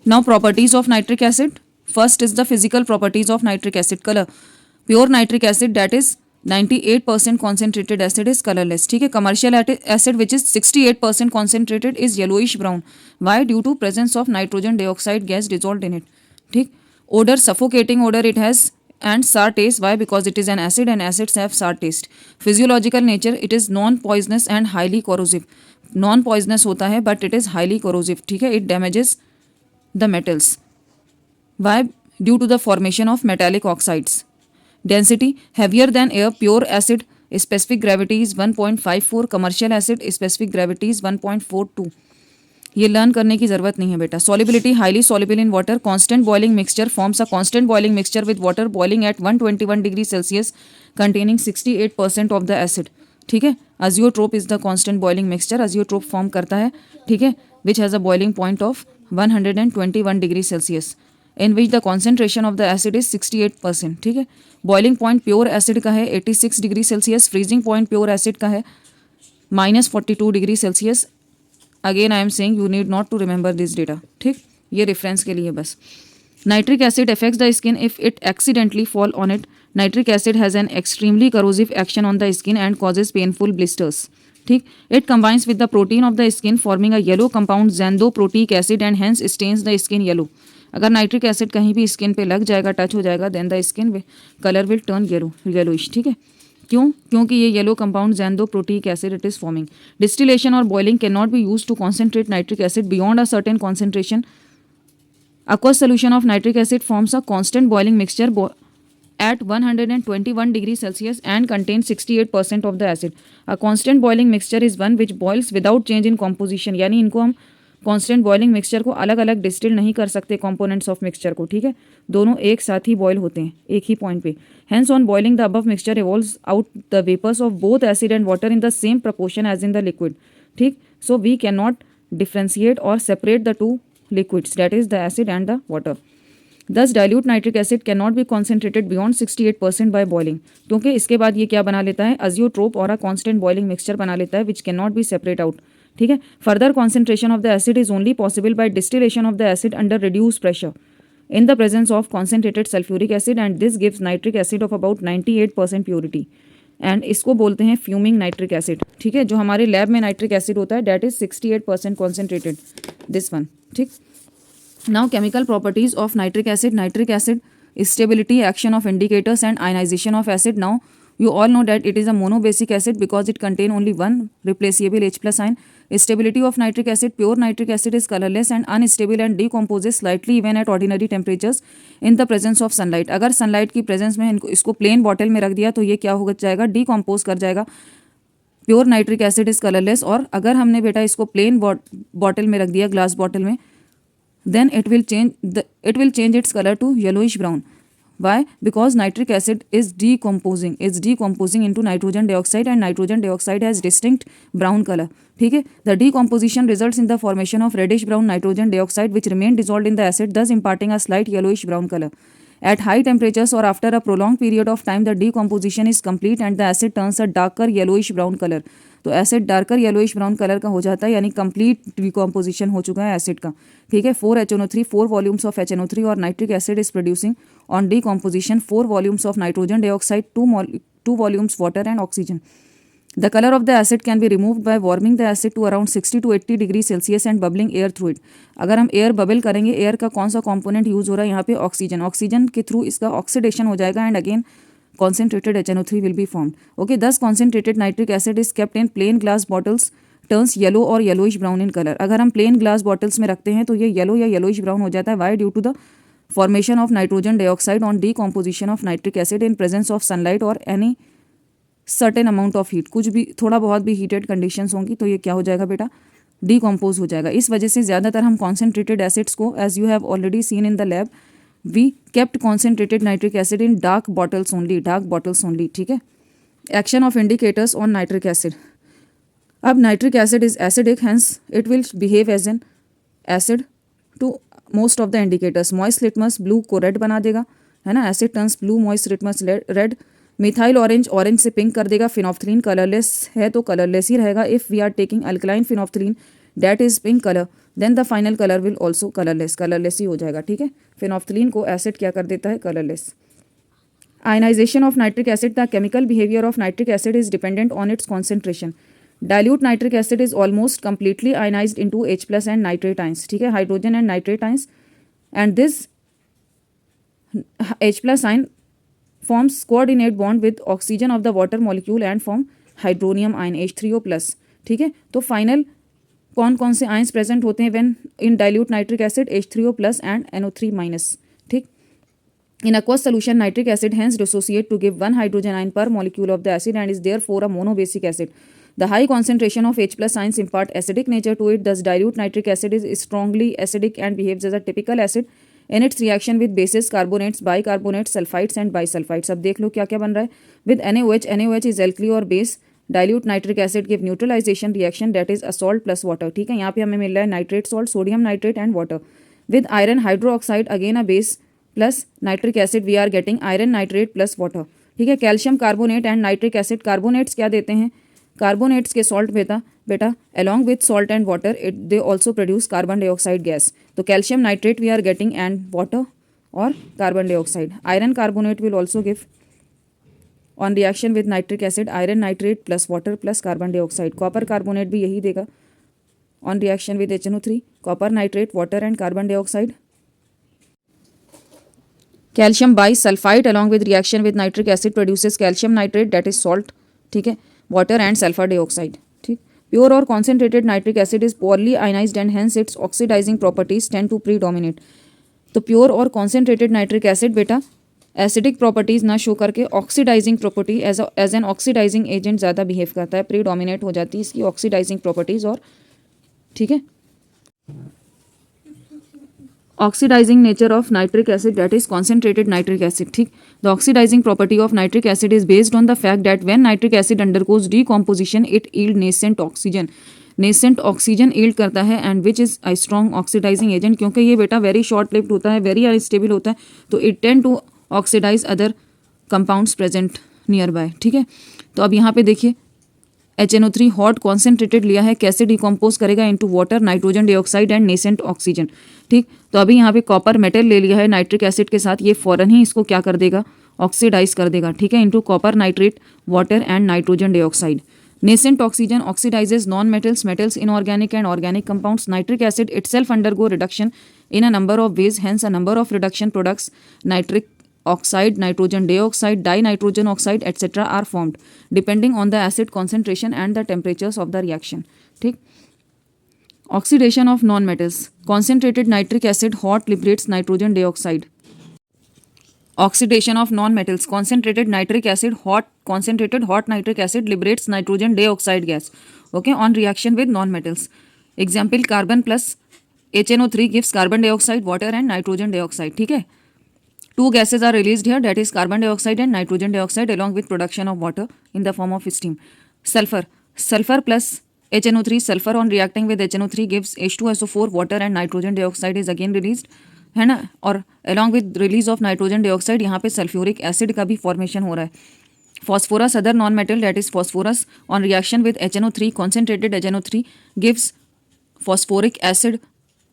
Now properties of nitric acid. First is the physical properties of nitric acid. Color. Pure nitric acid, that is 98% concentrated acid, is colorless. ठीक है. Commercial acid which is 68% concentrated is yellowish brown. Why? Due to presence of nitrogen dioxide gas dissolved in it. ठीक. Odor, suffocating odor it has, and sour taste. Why? Because it is an acid and acids have sour taste. Physiological nature, it is non poisonous and highly corrosive. Non poisonous होता है but it is highly corrosive. ठीक है. It damages the metals. Why? Due to the formation of metallic oxides. Density, heavier than air. Pure acid specific gravity is 1.54. Commercial acid specific gravity is 1.42. ये learn करने की जरूरत नहीं है बेटा. Solubility, highly soluble in water. Constant boiling mixture forms a constant boiling mixture with water boiling at 121 degree Celsius containing 68% of the acid. ठीक है. Azeotrope is the constant boiling mixture. Azeotrope form करता है. ठीक है. Which has a boiling point of 121 degree Celsius in which the concentration of the acid is 68%. ठीक है. Boiling point pure acid का है 86 degree Celsius. Freezing point pure acid का है -42 degree Celsius. Again I am saying you need not to remember this data. ठीक, ये reference के लिए बस. Nitric acid affects the skin if it accidentally fall on it. Nitric acid has an extremely corrosive action on the skin and causes painful blisters. ठीक, it combines with the protein of the skin forming a yellow compound xanthoproteic acid and hence stains the skin yellow. अगर nitric acid कहीं भी skin पे लग जाएगा, touch हो जाएगा, then the skin colour will turn yellowish. ठीक है. क्यों? क्योंकि ये yellow compound xanthoproteic acid it is forming. Distillation और boiling can not be use to concentrate nitric acid beyond a certain concentration. Aqueous solution of nitric acid forms a constant boiling mixture at 121 degree Celsius and contains 68% of the acid. A constant boiling mixture is one which boils without change in composition. यानी इनको हम constant boiling mixture को अलग अलग distil नहीं कर सकते components of mixture को. ठीक है, दोनों एक साथ ही बॉयल होते हैं एक ही पॉइंट पे. Hence on boiling the above mixture evolves out the vapors of both acid and water in the same proportion as in the liquid. ठीक, so we cannot differentiate or separate the two liquids, that is the acid and the water. Thus dilute nitric acid cannot be concentrated beyond 68% by boiling. क्योंकि इसके बाद ये क्या बना लेता है, अजियोट्रोप और अ कांस्टेंट बॉइलिंग मिक्सचर बना लेता है which cannot be separate out. ठीक है. Further concentration of the acid is only possible by distillation of the acid under reduced pressure in the presence of concentrated sulfuric acid and this gives nitric acid of about 98% purity. And इसको बोलते हैं fuming nitric acid. ठीक है, जो हमारे lab में nitric acid होता है that is 68% concentrated, this one. ठीक. Now chemical properties of nitric acid. Nitric acid stability, action of indicators and ionisation of acid. Now you all know that it is a monobasic acid because it contain only one replaceable H plus ion. Stability of nitric acid. Pure nitric acid is colorless and unstable and decomposes slightly even at ordinary temperatures in the presence of sunlight. अगर sunlight की presence में इसको plain bottle में रख दिया तो ये क्या हो जाएगा, decompose कर जाएगा. Pure nitric acid is colourless. और अगर हमने बेटा इसको प्लेन बॉटल में रख दिया, ग्लास बॉटल में, then it will change its color to yellowish brown. Why? Because nitric acid is decomposing into nitrogen dioxide and nitrogen dioxide has distinct brown color. ठीक है. The decomposition results in the formation of reddish brown nitrogen dioxide which remain dissolved in the acid, thus imparting a slight yellowish brown color. At high temperatures or after a prolonged period of time the decomposition is complete and the acid turns a darker yellowish brown color. तो acid darker yellowish brown colour का हो जाता है, यानी complete decomposition हो चुका है acid का. ठीक है. 4HNO3, 4 वॉल्यूम्स ऑफ HNO3 और nitric acid is producing on decomposition 4 volumes of nitrogen dioxide, 2 volumes water and oxygen. The color of the acid can be removed by warming the acid to around 60 to 80 degree Celsius and bubbling air through it. अगर हम air bubble करेंगे, air का कौन सा component use हो रहा है यहाँ पे, ऑक्सीजन. ऑक्सीजन के थ्रू इसका ऑक्सीडेशन हो जाएगा and again concentrated HNO3 will be formed. Okay, thus concentrated nitric acid is kept in plain glass bottles, turns yellow or yellowish brown in color. अगर हम plain glass bottles में रखते हैं तो ये येलो या येलोइश ब्राउन हो जाता है. Why? Due to the formation of nitrogen dioxide on decomposition of nitric acid in presence of sunlight or any certain amount of heat. कुछ भी थोड़ा बहुत भी heated conditions होंगी तो ये क्या हो जाएगा बेटा, decompose हो जाएगा. इस वजह से ज़्यादातर हम concentrated acids को, as you have already seen in the lab, we kept concentrated nitric acid in dark bottles only. ठीक है. Action of indicators on nitric acid. अब nitric acid is acidic, hence it will behave as an acid to most of the indicators. Moist litmus blue को red बना देगा, है ना. acid turns blue, moist litmus red. Methyl orange से pink कर देगा. Phenolphthalein colourless है तो कलरलेस ही रहेगा. If we are taking alkaline phenolphthalein that is pink color. Then the final colour will also colourless ही हो जाएगा, ठीक है। फिनोफ्थलीन को एसिड क्या कर देता है, colourless. Ionisation of nitric acid, the chemical behaviour of nitric acid is dependent on its concentration. Dilute nitric acid is almost completely ionised into H+ and nitrate ions, ठीक है, hydrogen and nitrate ions, and this H+ ion forms coordinate bond with oxygen of the water molecule and form hydronium ion H3O+, ठीक है। तो final कौन कौन से ions present होते हैं when in dilute nitric acid, H3O+ and NO3-, ठीक। In aqueous solution, nitric acid hence dissociate to give one hydrogen ion per molecule of the acid and is therefore a monobasic acid. The high concentration of H+ ions impart acidic nature to it. Thus, dilute nitric acid is strongly acidic and behaves as a typical acid in its reaction with bases, carbonates, bicarbonates, sulfites and bisulfites. अब देख लो क्या क्या बन रहा है with NaOH. NaOH is alkali or base. Dilute nitric acid give neutralization reaction that is a salt plus water, ठीक है। यहाँ पे हमें मिल रहा है nitrate salt, sodium nitrate and water with iron hydroxide, again a base plus nitric acid we are getting iron nitrate plus water, ठीक है। Calcium carbonate and nitric acid, carbonates क्या देते हैं, कार्बोनेट्स के सॉल्ट बेटा along with salt and water they also produce carbon dioxide gas. तो calcium nitrate we are getting and water और carbon dioxide. Iron carbonate will also give on reaction with nitric acid iron nitrate plus water plus carbon dioxide. Copper carbonate भी यही देगा on reaction with HNO3, copper nitrate, water and carbon dioxide. Calcium bisulfite along with reaction with nitric acid produces calcium nitrate, that is salt, ठीक है, water and sulfur dioxide, ठीक। Pure और concentrated nitric acid is poorly ionized and hence its oxidizing properties tend to predominate. तो pure और concentrated nitric acid बेटा acidic properties ना show करके oxidising property as an oxidising agent ज़्यादा behave करता है, प्रीडोमिनेट हो जाती है इसकी ऑक्सीडाइजिंग प्रॉपर्टीज, और ठीक है। Oxidising nature of nitric acid, that is concentrated nitric acid, ठीक। The oxidising property of nitric acid is based on the fact that when nitric acid undergoes decomposition it yield nascent oxygen, nascent oxygen yield करता है and which is a strong oxidising agent. क्योंकि ये बेटा very short lived होता है, very unstable होता है, तो it tend to oxidise other compounds present nearby, ठीक है। तो अब यहाँ पे देखिए HNO3 हॉट कॉन्सेंट्रेटेड लिया है, कैसे डिकम्पोज करेगा into water, nitrogen dioxide and nascent oxygen, ठीक। तो अभी यहाँ पे कॉपर मेटल ले लिया है नाइट्रिक एसिड के साथ, ये फौरन ही इसको क्या कर देगा, ऑक्सीडाइज कर देगा, ठीक है, into copper nitrate, water and nitrogen dioxide. Nascent oxygen oxidizes non-metals, metals, inorganic and organic compounds. Nitric acid itself undergo reduction in a number of ways. Hence, a number of reduction products, nitric oxide, nitrogen dioxide, dinitrogen oxide, etc. are formed depending on the acid concentration and the temperatures of the reaction. ठीक. Oxidation of non-metals. Concentrated nitric acid hot liberates nitrogen dioxide. Oxidation of non-metals. Concentrated nitric acid concentrated hot nitric acid liberates nitrogen dioxide gas, okay, on reaction with non-metals. Example, carbon plus HNO3 gives carbon dioxide, water and nitrogen dioxide, ठीक है। Two gases are released here, that is carbon dioxide and nitrogen dioxide along with production of water in the form of steam. Sulfur plus HNO3, sulfur on reacting with HNO3 gives H2SO4, water and nitrogen dioxide is again released, है ना, और along with release of nitrogen dioxide यहाँ पे sulphuric acid का भी formation हो रहा है। Phosphorus other non metal, that is phosphorus on reaction with HNO3, concentrated HNO3 gives phosphoric acid,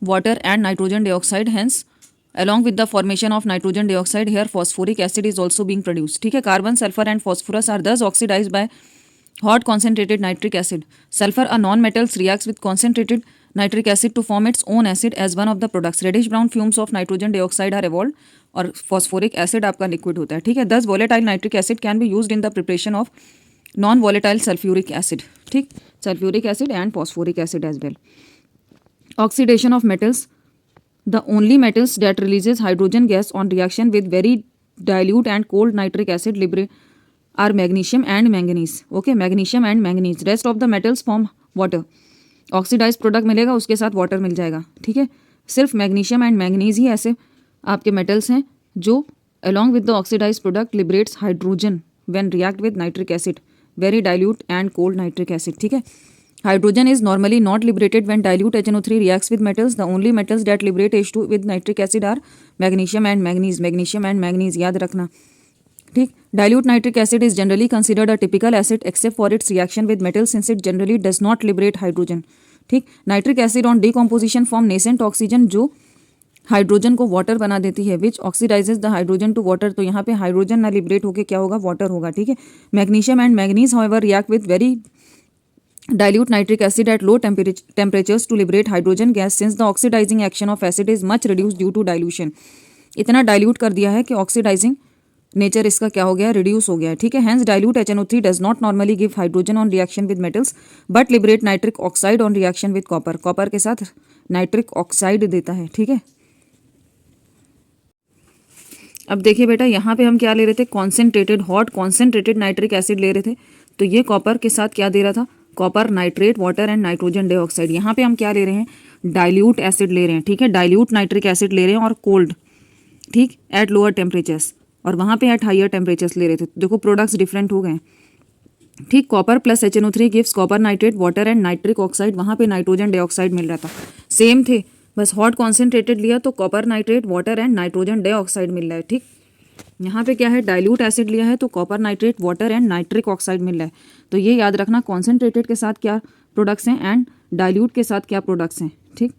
water and nitrogen dioxide, hence along with the formation of nitrogen dioxide here phosphoric acid is also being produced, ठीक है। Carbon, sulphur and phosphorus are thus oxidized by hot concentrated nitric acid. Sulfur, a non-metals, reacts with concentrated nitric acid to form its own acid as one of the products. Reddish brown fumes of nitrogen dioxide are evolved और phosphoric acid आपका liquid होता है, ठीक है। Thus volatile nitric acid can be used in the preparation of non-volatile sulfuric acid, ठीक, sulfuric acid and phosphoric acid as well. Oxidation of metals. The only metals that releases hydrogen gas on reaction with very dilute and cold nitric acid are magnesium and manganese, okay, magnesium and manganese. Rest of the metals form water. Oxidise product मिलेगा, उसके साथ water मिल जाएगा, ठीक है। सिर्फ magnesium and manganese ही ऐसे आपके metals हैं जो along with the oxidise product liberates hydrogen when react with nitric acid, very dilute and cold nitric acid, ठीक है। Hydrogen is normally not liberated when dilute HNO3 reacts with metals. The only metals that liberate H2 with nitric acid are magnesium and manganese, magnesium and manganese याद रखना, ठीक। Dilute nitric acid is generally considered a typical acid except for its reaction with metal since it generally does not liberate hydrogen, ठीक। Nitric acid on decomposition form nascent oxygen, जो hydrogen को water बना देती है, which oxidises the hydrogen to water. तो यहाँ पे hydrogen ना लिबरेट होकर क्या होगा, वाटर होगा, ठीक है। Magnesium and manganese however react with very dilute nitric acid at low temperatures to liberate hydrogen gas, since the oxidizing action of acid is much reduced due to dilution। इतना dilute कर दिया है कि oxidising nature इसका क्या हो गया, reduce हो गया है, ठीक है। Hence dilute HNO3 does not normally give hydrogen on reaction with metals but liberate nitric oxide on reaction with copper. Copper के साथ नाइट्रिक ऑक्साइड देता है, ठीक है। अब देखिए बेटा, यहाँ पे हम क्या ले रहे थे, concentrated hot concentrated nitric acid ले रहे थे। तो ये कॉपर के साथ क्या दे रहा था, copper nitrate water and nitrogen dioxide. यहाँ पे हम क्या ले रहे हैं, डाइल्यूट एसिड ले रहे हैं, ठीक है। डाइल्यूट नाइट्रिक एसिड ले रहे हैं और कोल्ड, ठीक, एट लोअर टेम्परेचर्स, और वहाँ पे एट हायर टेम्परेचर्स ले रहे थे। देखो प्रोडक्ट्स डिफरेंट हो गए, ठीक। Copper plus HNO3 gives copper nitrate water and nitric oxide, वहाँ पे नाइट्रोजन डाइऑक्साइड मिल रहा था, सेम थे, बस हॉट कॉन्सेंट्रेटेड लिया तो copper nitrate water and nitrogen dioxide मिल रहा है, ठीक। यहाँ पे क्या है, डाइल्यूट एसिड लिया है तो copper nitrate water and nitric oxide मिल रहा है। तो ये याद रखना, कॉन्सेंट्रेटेड के साथ क्या प्रोडक्ट्स हैं एंड डाइल्यूट के साथ क्या प्रोडक्ट्स हैं, ठीक।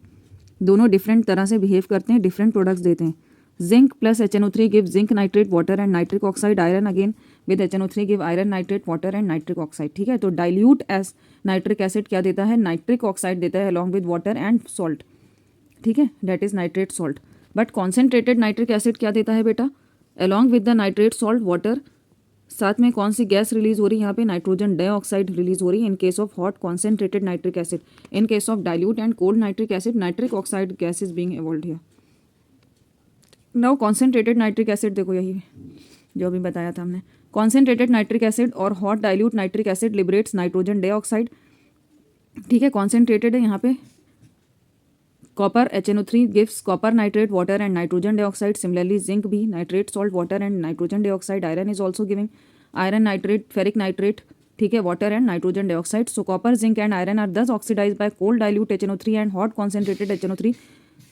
दोनों डिफरेंट तरह से बिहेव करते हैं, डिफरेंट प्रोडक्ट्स देते हैं। Zinc plus HNO3 give zinc nitrate water and nitric oxide. Iron again with HNO3 give iron nitrate water and nitric oxide, ठीक है। तो डाइल्यूट एस नाइट्रिक एसिड क्या देता है, नाइट्रिक ऑक्साइड देता है along with water and salt, ठीक है, that is nitrate salt. But concentrated nitric acid क्या देता है बेटा, along with the nitrate salt water, साथ में कौन सी गैस रिलीज हो रही है, यहाँ पे नाइट्रोजन डाइऑक्साइड रिलीज हो रही है in case of hot concentrated nitric acid. In case of dilute and cold nitric acid, nitric oxide gas is being evolved here. Now concentrated nitric acid, देखो यही जो अभी बताया था हमने, कॉन्सेंट्रेटेड नाइट्रिक एसिड और hot dilute nitric acid liberates nitrogen dioxide, ठीक है। कॉन्सेंट्रेटेड है यहाँ पे copper HNO3 gives copper nitrate water and nitrogen dioxide. Similarly zinc भी nitrate salt water and nitrogen dioxide. Iron is also giving iron nitrate ferric nitrate, ठीक है, water and nitrogen dioxide. So copper zinc and iron are thus oxidise by cold dilute HNO3 and hot concentrated HNO3।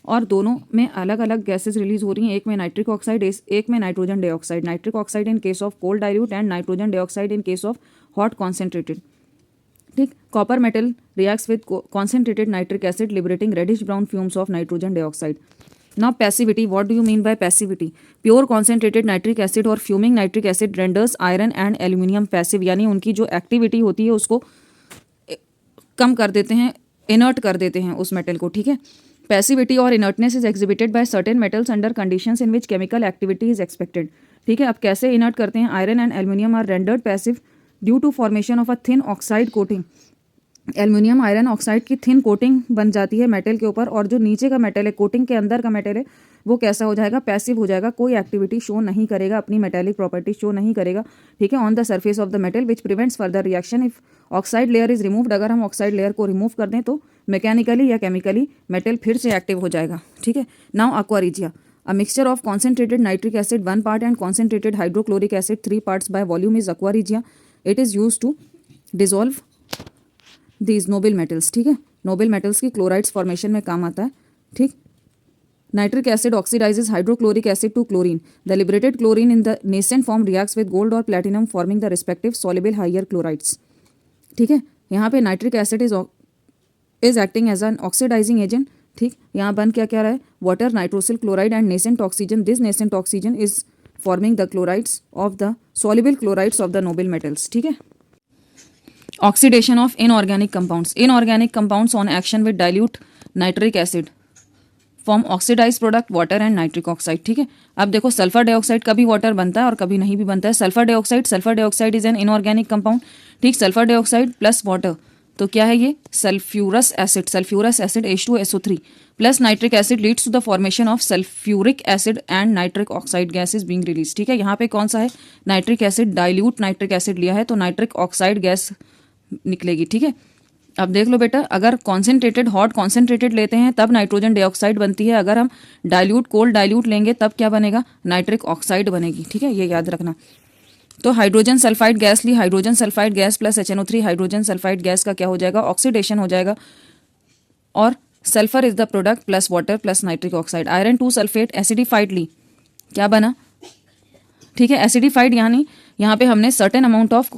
और दोनों में अलग अलग gases release हो रही हैं, एक में नाइट्रिक ऑक्साइड, एक में nitrogen dioxide. Nitric oxide in case of cold dilute and nitrogen dioxide in case of hot concentrated, ठीक। Copper metal reacts with concentrated nitric acid liberating reddish brown fumes of nitrogen dioxide. Now passivity, what do you mean by passivity, pure concentrated nitric acid और fuming nitric acid renders iron and aluminium passive, यानी उनकी जो activity होती है उसको कम कर देते हैं, इनर्ट कर देते हैं उस मेटल को, ठीक है। पैसिविटी और inertness is exhibited by certain metals under conditions in which chemical activity is expected, ठीक है। अब कैसे इनर्ट करते हैं, iron and aluminium are rendered passive due to formation of a thin oxide coating. Aluminium iron oxide की thin coating बन जाती है मेटल के ऊपर, और जो नीचे का मेटल है, कोटिंग के अंदर का मेटल है, वो कैसा हो जाएगा, पैसिव हो जाएगा, कोई एक्टिविटी शो नहीं करेगा, अपनी मेटेलिक प्रॉपर्टी शो नहीं करेगा, ठीक है, on the surface of the metal which prevents further reaction if oxide layer is removed. अगर हम ऑक्साइड लेयर को रिमूव कर दें तो मैकेनिकली या केमिकली मेटल फिर से एक्टिव हो जाएगा, ठीक है। Now aqua regia, a mixture of concentrated nitric acid 1 part and concentrated hydrochloric acid 3 parts by volume is aqua regia. It is use to dissolve these noble metals, ठीक है। नोबल मेटल्स की chlorides formation में काम आता है, ठीक। Nitric acid oxidises hydrochloric acid to chlorine. The liberated chlorine in the nascent form reacts with gold और platinum forming the respective soluble higher chlorides, ठीक है। यहाँ पे nitric acid is acting as an oxidising agent, ठीक। यहाँ बन क्या क्या रहा है, water, nitrosyl chloride and nascent oxygen. This nascent oxygen is forming the chlorides of the soluble chlorides of the noble metals, ठीक है। Oxidation of inorganic compounds, inorganic compounds on action with dilute nitric acid form oxidise product water and nitric oxide, ठीक है। अब देखो sulphur dioxide कभी water बनता है और कभी नहीं भी बनता है। Sulphur dioxide is an inorganic compound, ठीक। सल्फर डाइऑक्साइड प्लस वाटर, तो क्या है ये, sulphurous acid H2SO3 plus nitric acid leads to the formation of sulphuric acid and nitric oxide gas is being release, ठीक है। यहाँ पे कौन सा है, nitric acid, dilute nitric acid लिया है तो नाइट्रिक ऑक्साइड गैस निकलेगी, ठीक है। अब देख लो बेटा, अगर कॉन्सेंट्रेटेड हॉट कॉन्सेंट्रेटेड लेते हैं तब नाइट्रोजन डाइऑक्साइड बनती है, अगर हम डाइल्यूट कोल्ड डाइल्यूट लेंगे तब क्या बनेगा, नाइट्रिक ऑक्साइड बनेगी, ठीक है, ये याद रखना। तो हाइड्रोजन सल्फाइड गैस ली, hydrogen sulphide gas plus HNO3 hydrogen sulphide gas का क्या हो जाएगा, ऑक्सीडेशन हो जाएगा, और sulphur is the product plus water plus nitric oxide. Iron 2 sulphate acidified ली, क्या बना, ठीक है, एसिडिफाइड, यानी यहाँ पे हमने सर्टेन अमाउंट ऑफ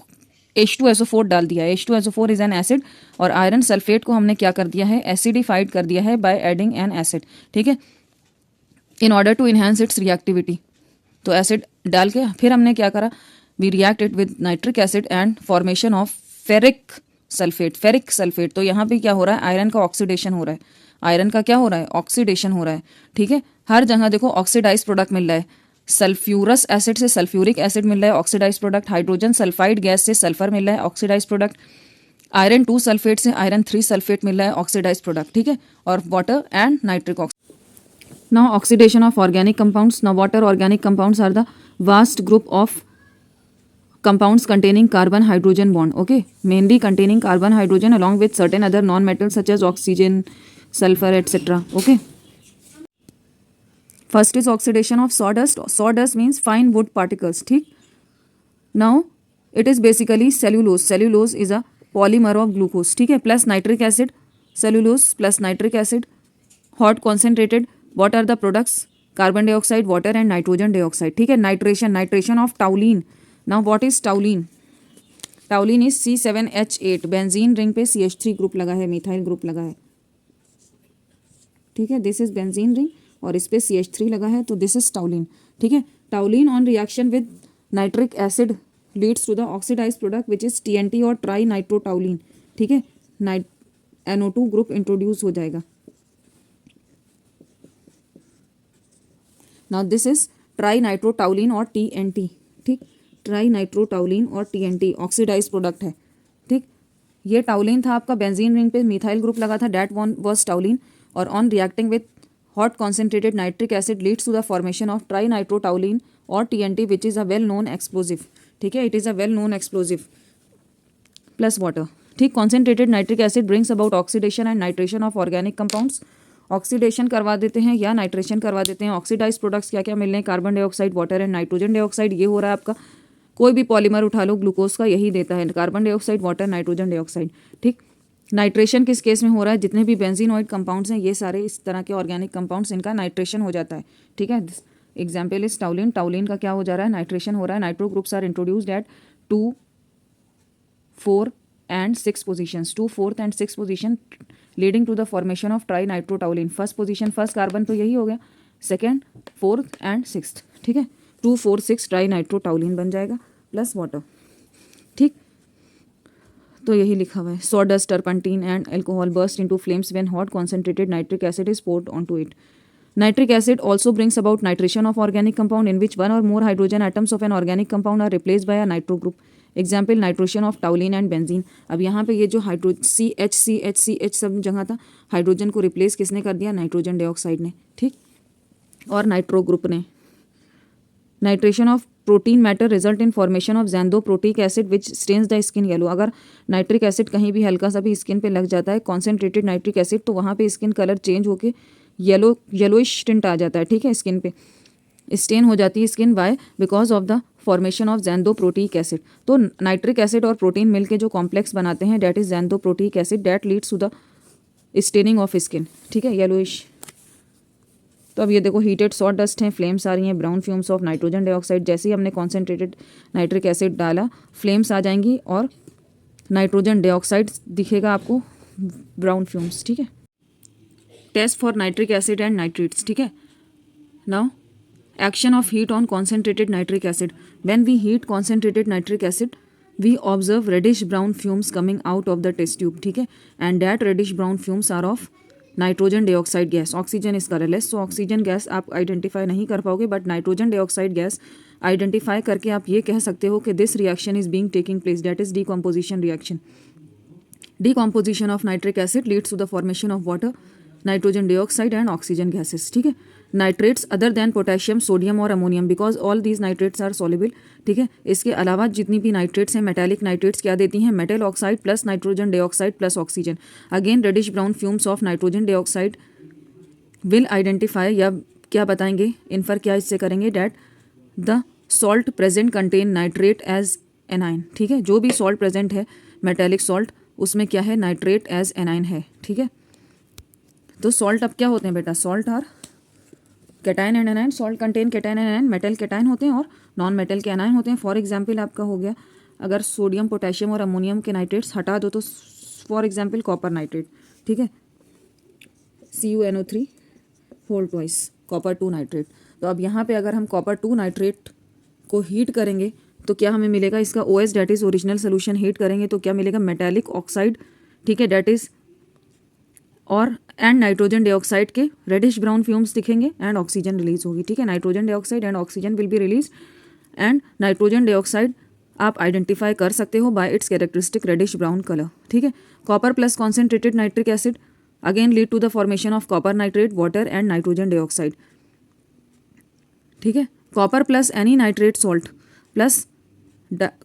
H2SO4 डाल दिया है। H2SO4 इज एन एसिड और आयरन सल्फेट को हमने क्या कर दिया है, एसिडिफाइड कर दिया है बाय एडिंग एन एसिड, ठीक है, in order to enhance its reactivity. तो एसिड डाल के फिर हमने क्या करा, we react it with nitric acid and formation of ferric sulphate. Ferric sulphate, तो यहाँ पे क्या हो रहा है, आयरन का ऑक्सीडेशन हो रहा है। आयरन का क्या हो रहा है, ऑक्सीडेशन हो रहा है, ठीक है। हर जगह देखो ऑक्सीडाइज प्रोडक्ट मिल रहा है। सल्फ्यूरस एसिड से सल्फ्यूरिक एसिड मिल रहा है, oxidise product. Hydrogen sulphide gas से सल्फर मिल रहा है, ऑक्सीडाइज प्रोडक्ट। आयरन 2 सल्फेट से आयरन 3 सल्फेट मिल रहा है, ऑक्सीडाइज प्रोडक्ट, ठीक है। और water and nitric oxide. Now oxidation of organic compounds. Now water organic compounds are the vast group of compounds containing carbon hydrogen bond, okay, mainly containing carbon hydrogen along with certain other non-metals such as oxygen, sulfur, etc. Okay. First is oxidation of sawdust. Sawdust means fine wood particles, ठीक. Now it is basically cellulose. Cellulose is a polymer of glucose, ठीक है, plus nitric acid. Cellulose plus nitric acid, hot concentrated. What are the products? Carbon dioxide, water and nitrogen dioxide, ठीक है. Nitration of टाउलिन. Now what is टाउलिन? टाउलिन is C7H8। Benzene ring पे CH3 group लगा है, methyl group लगा है, ठीक है। This is benzene ring और इस पे CH3 लगा है, तो दिस इज टाउलिन, ठीक है। Toluene on reaction with nitric acid leads to the oxidise product which is TNT और ट्राई नाइट्रोटाउलिन, ठीक है। NO2 ग्रुप इंट्रोड्यूस हो जाएगा। Now this is trinitrotoluene और TNT, ठीक। ट्राई नाइट्रोटाउलिन और TNT ऑक्सीडाइज प्रोडक्ट है, ठीक। ये टाउलिन था आपका, बेंजीन रिंग पे मिथाइल ग्रुप लगा था, डेट वन वाज टाउलिन। और on reacting with hot concentrated nitric acid leads to the formation of trinitrotoluene और TNT which is a well known explosive, ठीक है। It is a well known explosive plus water, ठीक। Concentrated nitric acid brings about oxidation and nitration of organic compounds. Oxidation करवा देते हैं या nitration करवा देते हैं। ऑक्सीडाइज प्रोडक्ट्स क्या क्या मिल रहे हैं, carbon dioxide, water and nitrogen dioxide. ये हो रहा है आपका, कोई भी पॉलीमर उठा लो ग्लूकोज का, यही देता है, carbon dioxide, water, nitrogen dioxide, ठीक। नाइट्रेशन किस केस में हो रहा है, जितने भी बेंजीनॉइड कंपाउंड्स हैं ये सारे इस तरह के ऑर्गेनिक कंपाउंड्स, इनका नाइट्रेशन हो जाता है, ठीक है। Example is टाउलिन। टाउलिन का क्या हो जा रहा है, नाइट्रेशन हो रहा है। Nitro groups are introduced at 2, 4 and 6 positions, 2, 4th and 6th position leading to the formation of trinitrotoluene. First position, first carbon तो यही हो गया, सेकेंड, 4th and 6th, ठीक है। 2, 4, 6 ट्राईनाइट्रोटाउलिन बन जाएगा प्लस वाटर, ठीक। तो यही लिखा हुआ है, sawdust, turpentine and alcohol burst into flames when hot concentrated nitric acid is poured onto it. Nitric acid also brings about nitration of organic compound in which one or more hydrogen atoms of an organic compound are replaced by a nitro group. Example nitration of toluene and benzene. अब यहाँ पे ये जो CH सब जगह था, hydrogen को replace किसने कर दिया, नाइट्रोजन डाइऑक्साइड ने, ठीक, और नाइट्रो ग्रुप ने। Nitration of protein matter result in formation of xanthoproteic acid which stains the skin yellow. अगर नाइट्रिक एसिड कहीं भी हल्का सा भी स्किन पे लग जाता है, कॉन्सेंट्रेटेड नाइट्रिक एसिड, तो वहाँ पे स्किन कलर चेंज होके येलोइश टिंट आ जाता है, ठीक है, स्किन पे स्टेन हो जाती है skin. Why? Because of the formation of xanthoproteic acid. तो नाइट्रिक एसिड और प्रोटीन मिलके जो कॉम्प्लेक्स बनाते हैं, that is xanthoproteic acid, that leads to the staining of skin, ठीक है, येलोइश। तो अब ये देखो, हीटेड सॉ डस्ट हैं, फ्लेम्स आ रही हैं, brown fumes of nitrogen dioxide. जैसे ही हमने कॉन्सेंट्रेटेड नाइट्रिक एसिड डाला, फ्लेम्स आ जाएंगी और नाइट्रोजन डाइऑक्साइड दिखेगा आपको, ब्राउन फ्यूम्स, ठीक है। Test for nitric acid and nitrates, ठीक है। Now action of heat on concentrated nitric acid. When we heat concentrated nitric acid, we observe reddish brown fumes coming out of the test tube, ठीक है, and that reddish brown fumes are of nitrogen dioxide gas. Oxygen is colourless, so oxygen gas आप identify नहीं कर पाओगे, but nitrogen dioxide gas identify करके आप ये कह सकते हो कि this reaction is being taking place, that is decomposition reaction. Decomposition of nitric acid leads to the formation of water, nitrogen dioxide and oxygen gases, ठीक है। Nitrates other than potassium, sodium और ammonium, because all these nitrates are soluble, ठीक है। इसके अलावा जितनी भी nitrates हैं, मेटालिक नाइट्रेट्स क्या देती हैं, metal oxide plus nitrogen dioxide plus oxygen. Again reddish brown fumes of nitrogen dioxide will identify, या क्या बताएंगे, इन्फर क्या इससे करेंगे, that the salt present contain nitrate as anion, ठीक है। जो भी सॉल्ट प्रेजेंट है, मेटेलिक सॉल्ट, उसमें क्या है, नाइट्रेट एज एनाइन है, ठीक है। तो सॉल्ट अब क्या होते हैं बेटा, salt are cation and anion. Salt contain cation and anion, metal cation होते हैं और नॉन मेटल के एनाइन होते हैं। फॉर एग्जाम्पल आपका हो गया अगर सोडियम पोटेशियम और अमोनियम के नाइट्रेट्स हटा दो तो फॉर एग्जाम्पल कॉपर नाइट्रेट, ठीक है, CuNO3 whole twice copper 2 nitrate. तो अब यहाँ पे अगर हम कॉपर 2 नाइट्रेट को हीट करेंगे तो क्या हमें मिलेगा, इसका OH that is original solution heat करेंगे तो क्या मिलेगा, मेटालिक ऑक्साइड, ठीक है, डेट इज और एंड नाइट्रोजन डाइऑक्साइड के रेडिश ब्राउन फ्यूम्स दिखेंगे एंड ऑक्सीजन रिलीज होगी, ठीक है, nitrogen dioxide and oxygen will be release and nitrogen dioxide आप आइडेंटिफाई कर सकते हो by its characteristic reddish brown colour, ठीक है। Copper plus concentrated nitric acid again lead to the formation of copper nitrate, water and nitrogen dioxide, ठीक है। Copper plus any nitrate salt plus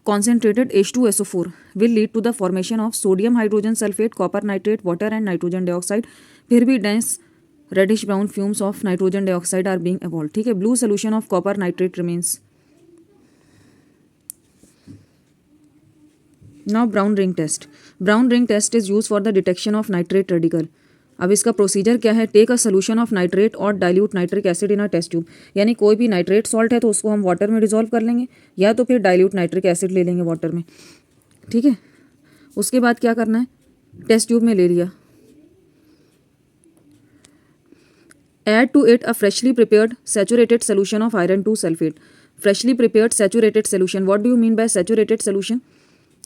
concentrated H2SO4 will lead to the formation of sodium hydrogen sulfate, copper nitrate, water and nitrogen dioxide। फिर भी dense reddish brown fumes of nitrogen dioxide are being evolved, ठीक है। blue solution of copper nitrate remains। Now brown ring test। brown ring test is used for the detection of nitrate radical। अब इसका procedure क्या है, take a solution of nitrate और dilute nitric acid in a test tube, यानी कोई भी nitrate salt है तो उसको हम वाटर में डिजोल्व कर लेंगे या तो फिर डाइल्यूट नाइट्रिक एसिड ले लेंगे वाटर में, ठीक है। उसके बाद क्या करना है, टेस्ट ट्यूब में ले लिया, add to it a freshly prepared saturated solution of iron 2 sulphate. Freshly prepared saturated solution, what do you mean by saturated solution?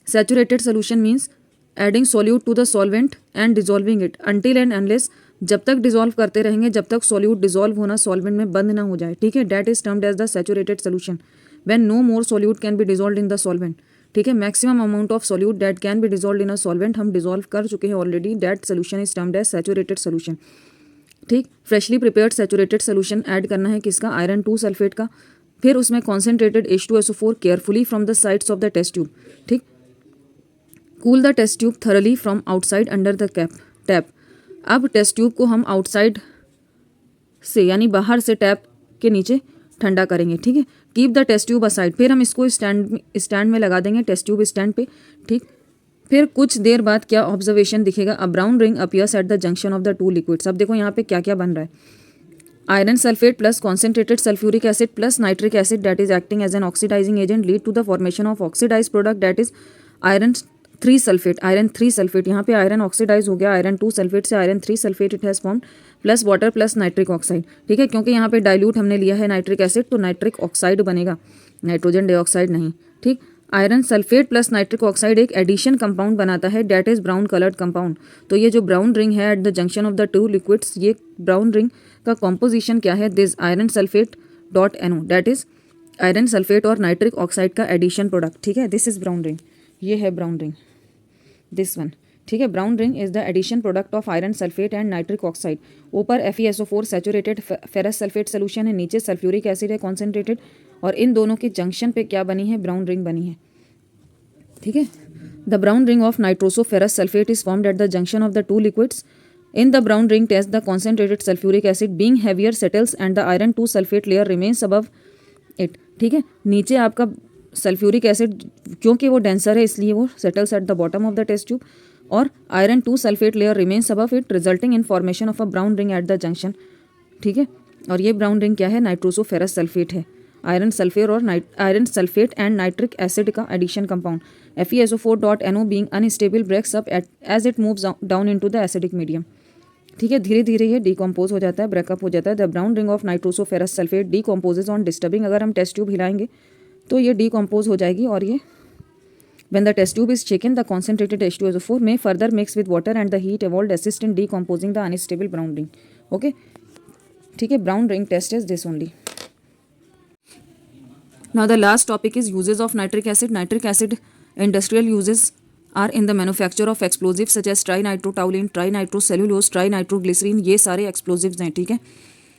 Saturated solution means adding solute to the solvent and dissolving it until and unless, जब तक dissolve करते रहेंगे जब तक solute dissolve होना solvent में बंद ना हो जाए, ठीक है। That is termed as the saturated solution when no more solute can be dissolve in the solvent, ठीक है। Maximum amount of solute that can be dissolve in a solvent हम डिजोल्व कर चुके हैं already, that solution is termed as saturated solution, ठीक। Freshly prepared saturated solution add करना है किसका, आयरन 2 सल्फेट का, फिर उसमें concentrated H2SO4 carefully from the sides of the test tube, ठीक। Cool the test tube thoroughly from outside under the tap. अब test tube को हम आउटसाइड से यानी बाहर से टैप के नीचे ठंडा करेंगे, ठीक है। Keep the test tube aside, फिर हम इसको स्टैंड में लगा देंगे, टेस्ट ट्यूब स्टैंड पे, ठीक। फिर कुछ देर बाद क्या ऑब्जर्वेशन दिखेगा, a brown ring appears at the junction of the 2 liquids. अब देखो यहाँ पे क्या क्या बन रहा है, iron sulphate plus concentrated sulphuric acid plus nitric acid that is acting as an oxidising agent lead to the formation of oxidise product that is iron 3 sulphate. Iron 3 sulphate, यहाँ पे आयरन ऑक्सीडाइज हो गया, iron 2 sulphate से iron 3 sulphate it has formed plus water plus nitric oxide, ठीक है। क्योंकि यहाँ पे डाइल्यूट हमने लिया है नाइट्रिक एसिड तो नाइट्रिक ऑक्साइड बनेगा, नाइट्रोजन डाइऑक्साइड नहीं, ठीक। Iron sulphate plus nitric oxide एक एडिशन कंपाउंड बनाता है that is brown coloured compound. तो ये जो ब्राउन रिंग है eight the junction of the 2 liquids, ये ब्राउन रिंग का कॉम्पोजिशन क्या है, this iron sulphate dot NO that is iron sulphate और नाइट्रिक ऑक्साइड का एडिशन प्रोडक्ट, ठीक है। दिस इज ब्राउन रिंग, ये है ब्राउन रिंग, दिस वन, ठीक है। Brown ring is the addition product of iron sulphate and nitric oxide. ऊपर FeSO4 saturated ferrous sulphate solution है, नीचे सल्फ्यूरिक एसिड है कॉन्सेंट्रेटेड, और इन दोनों के जंक्शन पे क्या बनी है, ब्राउन रिंग बनी है, ठीक है। The brown ring of nitroso ferrous sulphate is formed at the junction of the 2 liquids. In the brown ring test the concentrated sulphuric acid being heavier settles and the iron 2 sulphate layer remains above it, ठीक है। नीचे आपका sulphuric acid क्योंकि वो denser है इसलिए वो settles at the bottom of the test tube, और iron 2 sulphate layer remains above it resulting in formation of a brown ring at the junction, ठीक है। और ये ब्राउन रिंग क्या है, नाइट्रोसो फेरस सल्फेट है, आयरन सल्फेट और iron sulphate and nitric acid का addition compound. FeSO4.NO being unstable breaks up as it moves down into the acidic medium, ठीक है। धीरे धीरे ये डिकम्पोज हो जाता है, ब्रेकअप हो जाता है। The brown ring of nitroso ferrous sulphate decomposes on disturbing, अगर हम टेस्ट ट्यूब हिलाएंगे तो ये डिकम्पोज हो जाएगी, और ये when the test tube is shaken the concentrated H2SO4 may further mix with water and the heat evolved assist in decomposing the unstable brown ring, okay, ठीक है। brown ring test is this only। now the last topic is uses of nitric acid। nitric acid industrial uses are in the manufacture of explosives such as trinitrotoluene, trinitrocellulose, trinitroglycerine, ये सारे explosives हैं, ठीक है।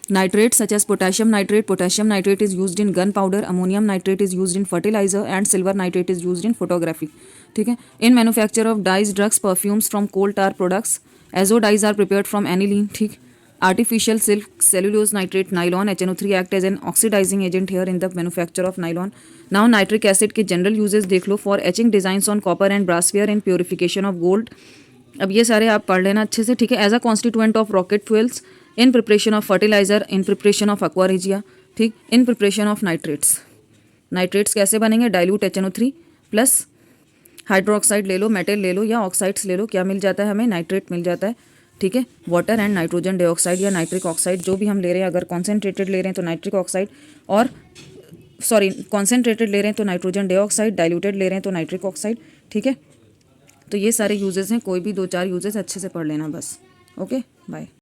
Nitrate such as potassium nitrate is used in gunpowder, ammonium nitrate is used in fertilizer and silver nitrate is used in photography, ठीक है। In manufacture of dyes, drugs, perfumes from coal tar products, azo dyes are prepared from aniline, ठीक। Artificial silk, cellulose nitrate, nylon, HNO3 act as an oxidizing agent here in the manufacture of nylon। Now nitric acid के general uses देख लो, for etching designs on copper and brassware, in purification of gold। अब ये सारे आप पढ़ लेना अच्छे से, ठीक है। As a constituent of rocket fuels, in preparation of fertiliser, in preparation of aqua regia, ठीक। In preparation of nitrates, nitrates कैसे बनेंगे, डाइल्यूट HNO3 प्लस हाइड्रोक्साइड ले लो, मेटल ले लो या ऑक्साइड्स ले लो, क्या मिल जाता है हमें? नाइट्रेट मिल जाता है, ठीक है। वाटर एंड नाइट्रोजन डाइऑक्साइड या नाइट्रिक ऑक्साइड जो भी हम ले रहे हैं, अगर कॉन्सेंट्रेटेड ले रहे हैं तो नाइट्रिक ऑक्साइड, और सॉरी कॉन्सेंट्रेटेड ले रहे हैं तो नाइट्रोजन डाइऑक्साइड, डाइल्यूटेड ले रहे हैं तो नाइट्रिक ऑक्साइड, ठीक है। तो ये सारे यूजेस हैं, कोई भी 2-4 यूजेस अच्छे से पढ़ लेना बस। Okay, bye.